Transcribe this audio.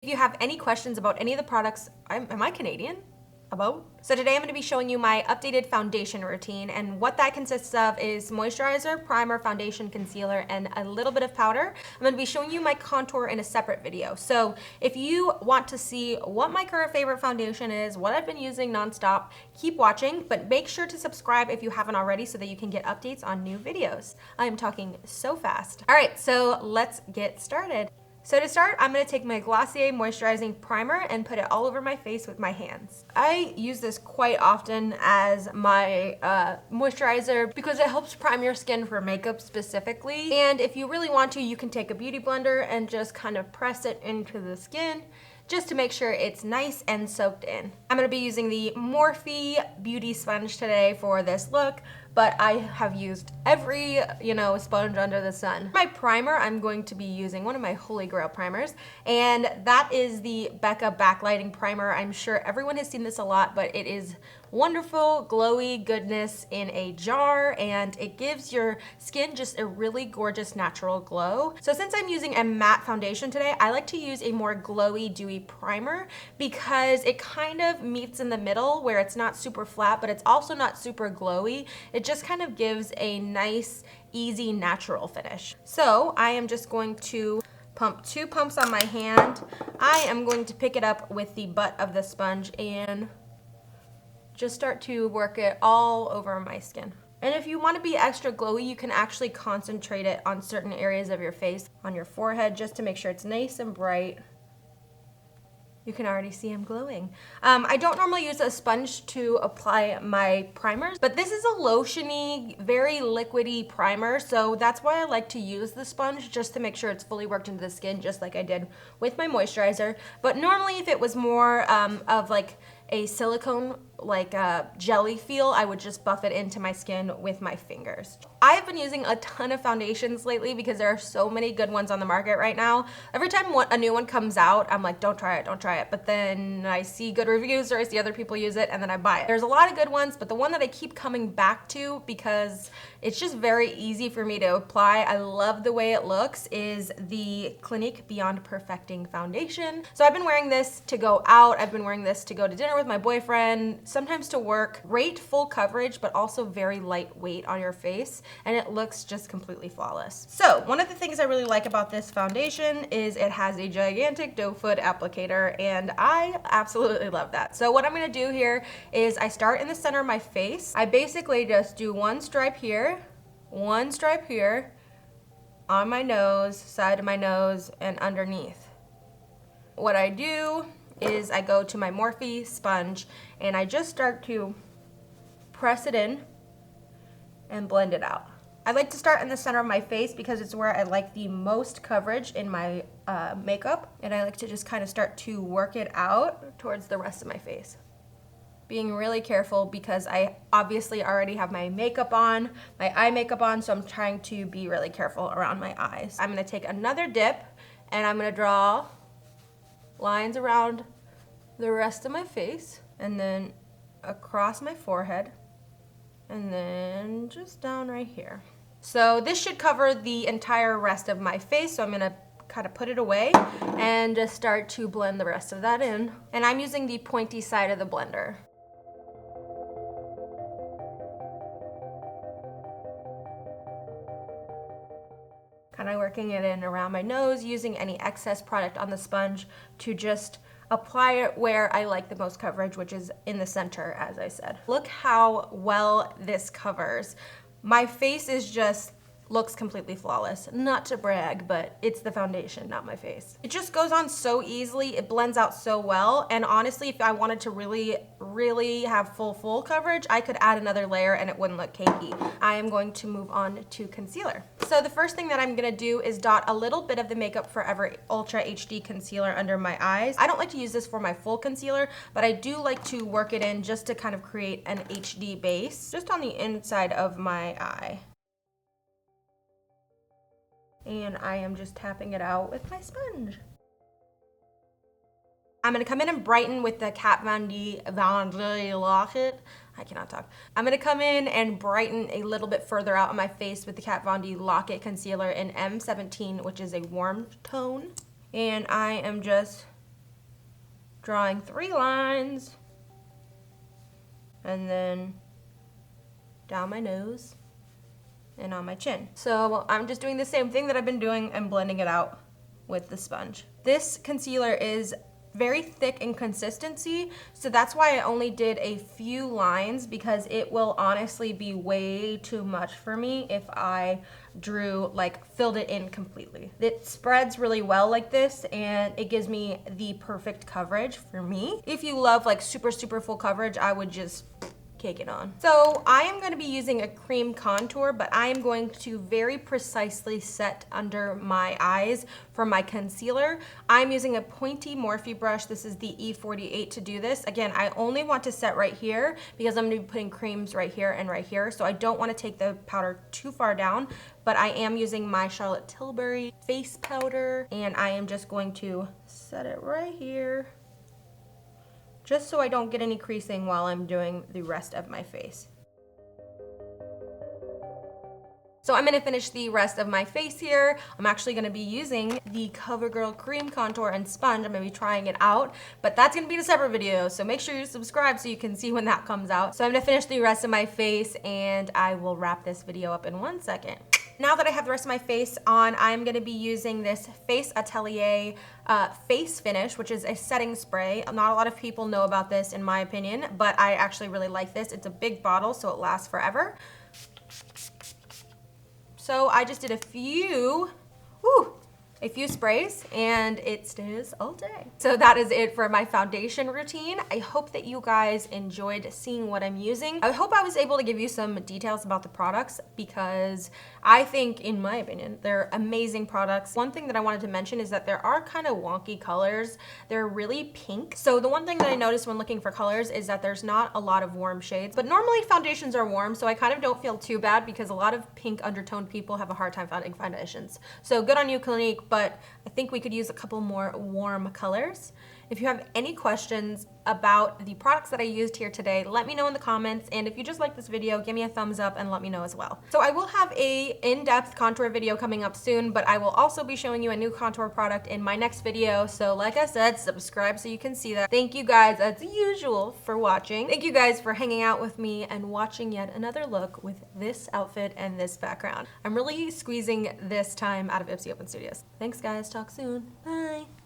you have any questions about any of the products, am I Canadian? So today I'm going to be showing you my updated foundation routine, and what that consists of is moisturizer, primer, foundation, concealer, and a little bit of powder. I'm going to be showing you my contour in a separate video. So if you want to see what my current favorite foundation is, what I've been using nonstop, keep watching, but make sure to subscribe if you haven't already so that you can get updates on new videos. I am talking so fast. All right, so let's get started. So to start, I'm going to take my Glossier moisturizing primer and put it all over my face with my hands. I use this quite often as my moisturizer because it helps prime your skin for makeup specifically. And if you really want to, you can take a beauty blender and just kind of press it into the skin just to make sure it's nice and soaked in. I'm going to be using the Morphe Beauty Sponge today for this look, but I have used every, sponge under the sun. My primer, I'm going to be using one of my holy grail primers, and that is the Becca Backlighting Primer. I'm sure everyone has seen this a lot, but it is wonderful, glowy goodness in a jar, and it gives your skin just a really gorgeous natural glow. So since I'm using a matte foundation today, I like to use a more glowy, dewy primer because it kind of meets in the middle where it's not super flat, but it's also not super glowy. It just kind of gives a nice, easy, natural finish. So I am just going to pump 2 pumps on my hand. I am going to pick it up with the butt of the sponge and just start to work it all over my skin. And if you want to be extra glowy, you can actually concentrate it on certain areas of your face, on your forehead, just to make sure it's nice and bright. You can already see I'm glowing. I don't normally use a sponge to apply my primers, but this is a lotiony, very liquidy primer, so that's why I like to use the sponge, just to make sure it's fully worked into the skin, just like I did with my moisturizer. But normally if it was more of like a silicone, like a jelly feel, I would just buff it into my skin with my fingers. I've been using a ton of foundations lately because there are so many good ones on the market right now. Every time a new one comes out, I'm like, don't try it, don't try it. But then I see good reviews or I see other people use it and then I buy it. There's a lot of good ones, but the one that I keep coming back to because it's just very easy for me to apply, I love the way it looks, is the Clinique Beyond Perfecting Foundation. So I've been wearing this to go out, I've been wearing this to go to dinner with my boyfriend, sometimes to work. Great full coverage, but also very lightweight on your face, and it looks just completely flawless. So one of the things I really like about this foundation is it has a gigantic doe foot applicator, and I absolutely love that. So what I'm gonna do here is I start in the center of my face. I basically just do one stripe here, on my nose, side of my nose, and underneath. What I do is I go to my Morphe sponge and I just start to press it in and blend it out. I like to start in the center of my face because it's where I like the most coverage in my makeup, and I like to just kind of start to work it out towards the rest of my face. Being really careful because I obviously already have my makeup on, my eye makeup on, so I'm trying to be really careful around my eyes. I'm gonna take another dip and I'm gonna draw lines around the rest of my face and then across my forehead and then just down right here. So this should cover the entire rest of my face, so I'm gonna kind of put it away and just start to blend the rest of that in. And I'm using the pointy side of the blender. Kind of working it in around my nose, using any excess product on the sponge to just apply it where I like the most coverage, which is in the center, as I said. Look how well this covers. My face is just looks completely flawless. Not to brag, but it's the foundation, not my face. It just goes on so easily, it blends out so well, and honestly, if I wanted to really have full coverage, I could add another layer and it wouldn't look cakey. I am going to move on to concealer. So the first thing that I'm gonna do is dot a little bit of the Makeup Forever Ultra HD Concealer under my eyes. I don't like to use this for my full concealer, but I do like to work it in just to kind of create an HD base, just on the inside of my eye. And I am just tapping it out with my sponge. I'm gonna come in and brighten with the Kat Von D Lock-It. I cannot talk. I'm gonna come in and brighten a little bit further out on my face with the Kat Von D Lock-It Concealer in M17, which is a warm tone. And I am just drawing 3 lines, and then down my nose and on my chin. So I'm just doing the same thing that I've been doing and blending it out with the sponge. This concealer is very thick in consistency, so that's why I only did a few lines, because it will honestly be way too much for me if I filled it in completely. It spreads really well like this, and it gives me the perfect coverage for me. If you love like super full coverage, I would just cake it on. So I am going to be using a cream contour, but I am going to very precisely set under my eyes for my concealer. I'm using a pointy Morphe brush. This is the E48 to do this. Again, I only want to set right here because I'm going to be putting creams right here and right here. So I don't want to take the powder too far down, but I am using my Charlotte Tilbury face powder, and I am just going to set it right here, just so I don't get any creasing while I'm doing the rest of my face. So I'm gonna finish the rest of my face here. I'm actually gonna be using the CoverGirl Cream Contour and Sponge. I'm gonna be trying it out, but that's gonna be in a separate video, so make sure you subscribe so you can see when that comes out. So I'm gonna finish the rest of my face, and I will wrap this video up in 1 second. Now that I have the rest of my face on, I'm gonna be using this Face Atelier face finish, which is a setting spray. Not a lot of people know about this in my opinion, but I actually really like this. It's a big bottle, so it lasts forever. So I just did a few sprays, and it stays all day. So that is it for my foundation routine. I hope that you guys enjoyed seeing what I'm using. I hope I was able to give you some details about the products, because I think, in my opinion, they're amazing products. One thing that I wanted to mention is that there are kind of wonky colors. They're really pink. So the one thing that I noticed when looking for colors is that there's not a lot of warm shades, but normally foundations are warm, so I kind of don't feel too bad, because a lot of pink undertoned people have a hard time finding foundations. So good on you, Clinique, but I think we could use a couple more warm colors. If you have any questions about the products that I used here today, let me know in the comments. And if you just like this video, give me a thumbs up and let me know as well. So I will have a in-depth contour video coming up soon, but I will also be showing you a new contour product in my next video. So like I said, subscribe so you can see that. Thank you guys, as usual, for watching. Thank you guys for hanging out with me and watching yet another look with this outfit and this background. I'm really squeezing this time out of Ipsy Open Studios. Thanks guys, talk soon, bye.